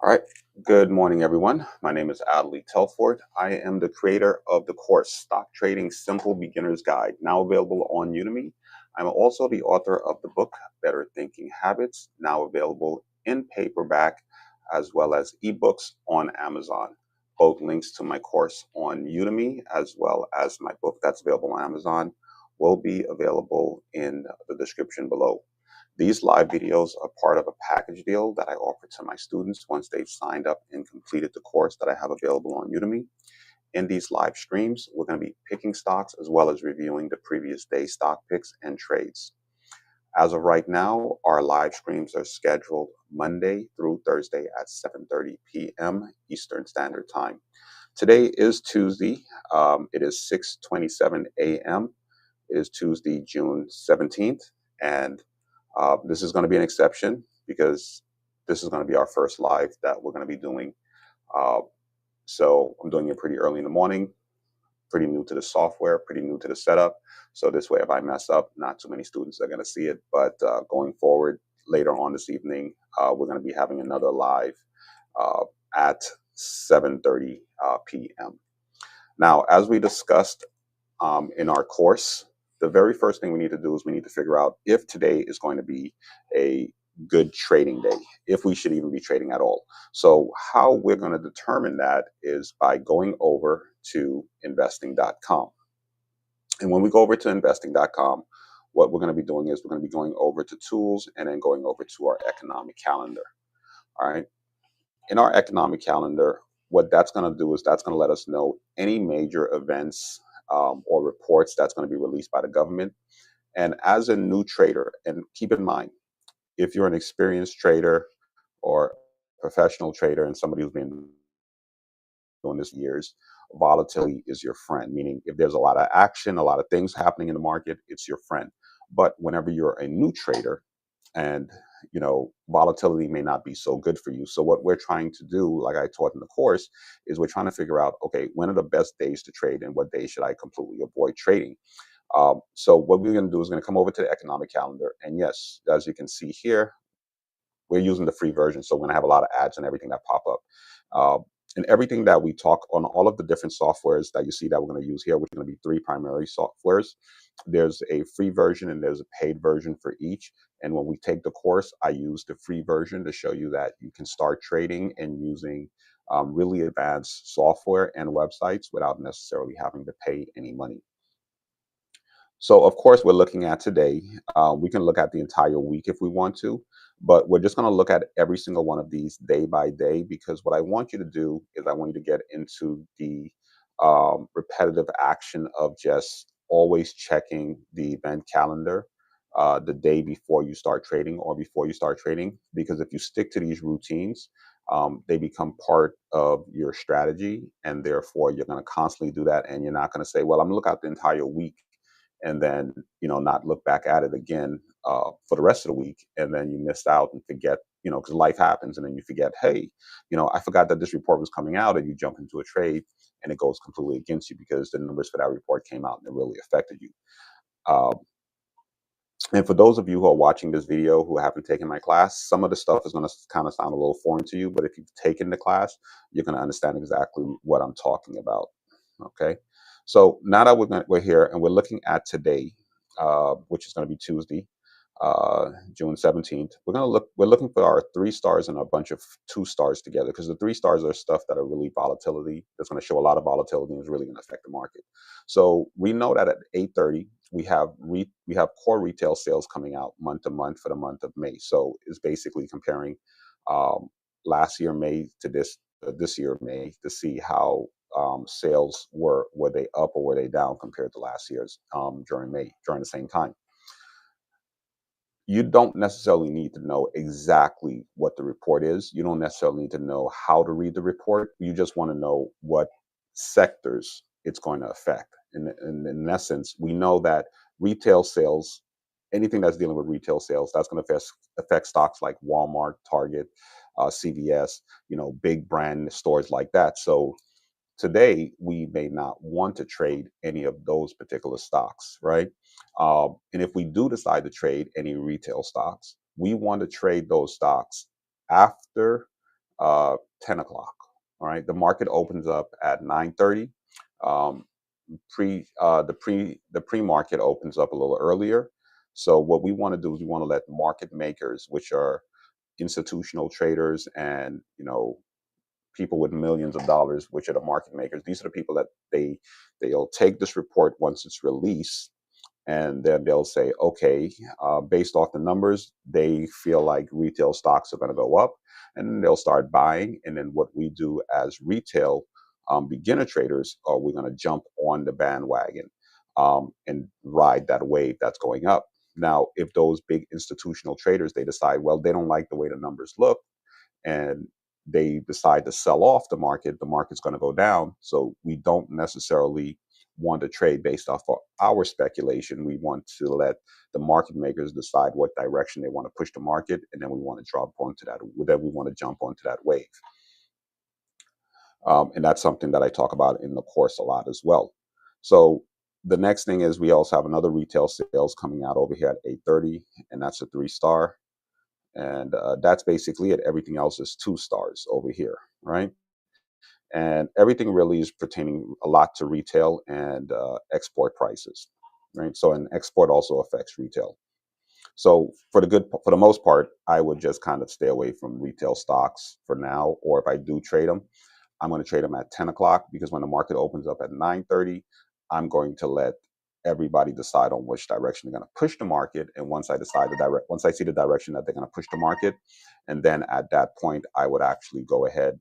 All right. Good morning, everyone. My name is Adley Telford. I am the creator of the course Stock Trading Simple Beginner's Guide, now available on Udemy. I'm also the author of the book Better Thinking Habits, now available in paperback as well as ebooks on Amazon. Both links to my course on Udemy as well as my book that's available on Amazon will be available in the description below. These live videos are part of a package deal that I offer to my students once they've signed up and completed the course that I have available on Udemy. In these live streams, we're going to be picking stocks as well as reviewing the previous day's stock picks and trades. As of right now, our live streams are scheduled Monday through Thursday at 7:30 p.m. Eastern Standard Time. Today is Tuesday. It is 6:27 a.m. It is Tuesday, June 17th, and this is going to be an exception because this is going to be our first live that we're going to be doing. Uh, so I'm doing it pretty early in the morning, pretty new to the software, pretty new to the setup. So this way, if I mess up, not too many students are going to see it. But going forward, later on this evening, we're going to be having another live uh, at 7:30 p.m. Now, as we discussed in our course, the very first thing we need to do is we need to figure out if today is going to be a good trading day, if we should even be trading at all. So how we're going to determine that is by going over to investing.com. And when we go over to investing.com, what we're going to be doing is we're going to be going over to tools and then going over to our economic calendar. All right. In our economic calendar, what that's going to do is that's going to let us know any major events or reports that's going to be released by the government. And as a new trader, and keep in mind, if you're an experienced trader or professional trader and somebody who's been doing this years, volatility is your friend, meaning if there's a lot of action, a lot of things happening in the market, it's your friend. But whenever you're a new trader, and volatility may not be so good for you. So what we're trying to do, like I taught in the course, is we're trying to figure out, okay, when are the best days to trade and what days should I completely avoid trading. So what we're going to do is going to come over to the economic calendar, and yes, as you can see here, we're using the free version, so we're going to have a lot of ads and everything that pop up. And everything that we talk on, all of the different softwares that you see that we're going to use here, which are going to be three primary softwares. There's a free version and there's a paid version for each. And when we take the course, I use the free version to show you that you can start trading and using really advanced software and websites without necessarily having to pay any money. So, of course, we're looking at today. We can look at the entire week if we want to, but we're just going to look at every single one of these day by day because what I want you to do is I want you to get into the repetitive action of just always checking the event calendar the day before you start trading or before you start trading. Because if you stick to these routines, they become part of your strategy, and therefore you're going to constantly do that. And you're not going to say, "Well, I'm going to look out the entire week," and then not look back at it again for the rest of the week, and then you missed out and forget, because life happens, and then you forget, hey, I forgot that this report was coming out, and you jump into a trade and it goes completely against you because the numbers for that report came out and it really affected you. um, and for those of you who are watching this video who haven't taken my class, some of the stuff is going to kind of sound a little foreign to you, but if you've taken the class, you're going to understand exactly what I'm talking about. Okay. So now that we're here and we're looking at today, which is going to be Tuesday, June 17th, we're looking for our 3 stars and a bunch of 2 stars together, because the 3 stars are stuff that are really volatility. That's going to show a lot of volatility and is really going to affect the market. So we know that at 8:30 we have core retail sales coming out month to month for the month of May. So it's basically comparing um, last year May to this year May to see how sales were they up or were they down compared to last year's during May during the same time. You don't necessarily need to know exactly what the report is. You don't necessarily need to know how to read the report. You just want to know what sectors it's going to affect. In essence, we know that retail sales, anything that's dealing with retail sales, that's going to affect stocks like Walmart, Target, CVS, big brand stores like that. So today, we may not want to trade any of those particular stocks, right? And if we do decide to trade any retail stocks, we want to trade those stocks after 10 o'clock. All right, the market opens up at 9:30. Um, the pre-market opens up a little earlier. So what we want to do is we want to let market makers, which are institutional traders and people with millions of dollars, which are the market makers. These are the people that they'll take this report once it's released, and then they'll say, okay, based off the numbers, they feel like retail stocks are going to go up, and then they'll start buying. And then what we do as retail beginner traders, we're going to jump on the bandwagon and ride that wave that's going up. Now, if those big institutional traders, they decide, well, they don't like the way the numbers look, and they decide to sell off the market's going to go down. So we don't necessarily want to trade based off of our speculation. We want to let the market makers decide what direction they want to push the market, and then we want to drop onto that. Then we want to jump onto that wave, and that's something that I talk about in the course a lot as well. So the next thing is we also have another retail sales coming out over here at 8:30, and that's a 3-star. And that's basically it. Everything else is 2 stars over here, right? And everything really is pertaining a lot to retail and export prices, right? So, and export also affects retail. So, for the most part, I would just kind of stay away from retail stocks for now. Or if I do trade them, I'm going to trade them at 10 o'clock, because when the market opens up at 9:30, I'm going to let everybody decide on which direction they're going to push the market. And once I see the direction that they're going to push the market, and then at that point, I would actually go ahead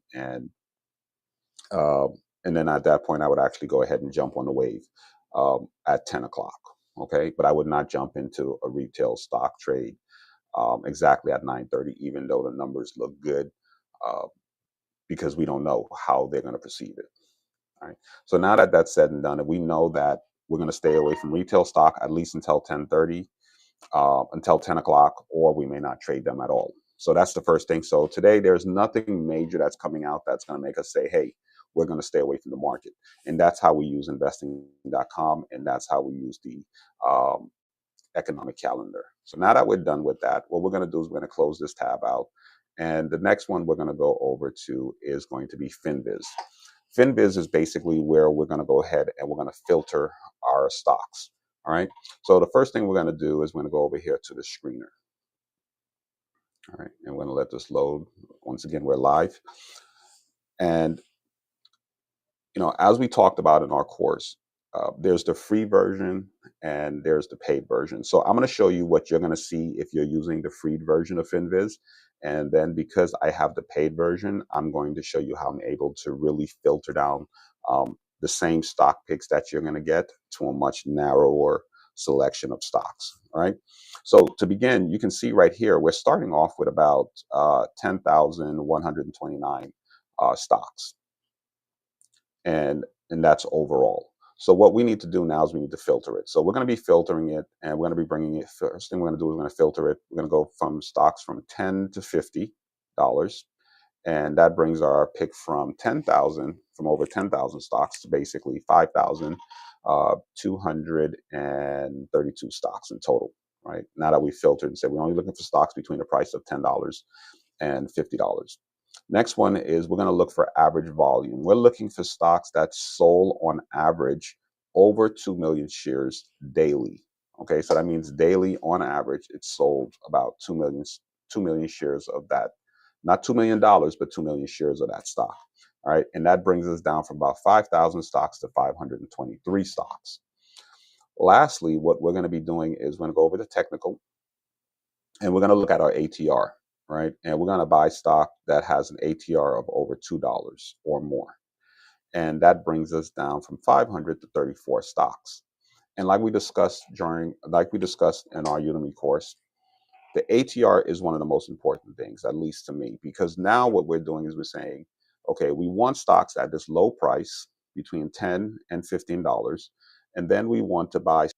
uh, and then at that point, I would actually go ahead and jump on the wave at 10 o'clock. Okay, but I would not jump into a retail stock trade exactly at 9:30, even though the numbers look good, uh, because we don't know how they're going to perceive it. All right. So now that that's said and done, and we know that we're going to stay away from retail stock at least until 10:30, until 10 o'clock, or we may not trade them at all. So that's the first thing. So today, there's nothing major that's coming out that's going to make us say, hey, we're going to stay away from the market. And that's how we use investing.com, and that's how we use the um, economic calendar. So now that we're done with that, what we're going to do is we're going to close this tab out. And the next one we're going to go over to is going to be FinViz. FinViz is basically where we're going to go ahead and we're going to filter our stocks. All right. So the first thing we're going to do is we're going to go over here to the screener. All right. And we're going to let this load. Once again, we're live. And, as we talked about in our course, there's the free version and there's the paid version. So I'm going to show you what you're going to see if you're using the free version of FinViz. And then because I have the paid version, I'm going to show you how I'm able to really filter down the same stock picks that you're going to get to a much narrower selection of stocks. All right. So to begin, you can see right here, we're starting off with about 10,129 stocks. And that's overall. So what we need to do now is we need to filter it. So we're going to be filtering it, and we're going to be bringing it. First thing we're going to do is we're going to filter it. We're going to go from stocks from $10 to $50, and that brings our pick from over 10,000 stocks to basically 5,232 stocks in total. Right now that we filtered and said we're only looking for stocks between the price of $10 and $50. Next one is we're going to look for average volume. We're looking for stocks that sold on average over 2 million shares daily. Okay, so that means daily on average, it's sold about 2 million shares of that. Not $2 million, but 2 million shares of that stock. All right, and that brings us down from about 5,000 stocks to 523 stocks. Lastly, what we're going to be doing is we're going to go over the technical, and we're going to look at our ATR. Right? And we're going to buy stock that has an ATR of over $2 or more. And that brings us down from 500 to 34 stocks. And like we discussed in our Udemy course, the ATR is one of the most important things, at least to me, because now what we're doing is we're saying, okay, we want stocks at this low price between $10 and $15, and then we want to buy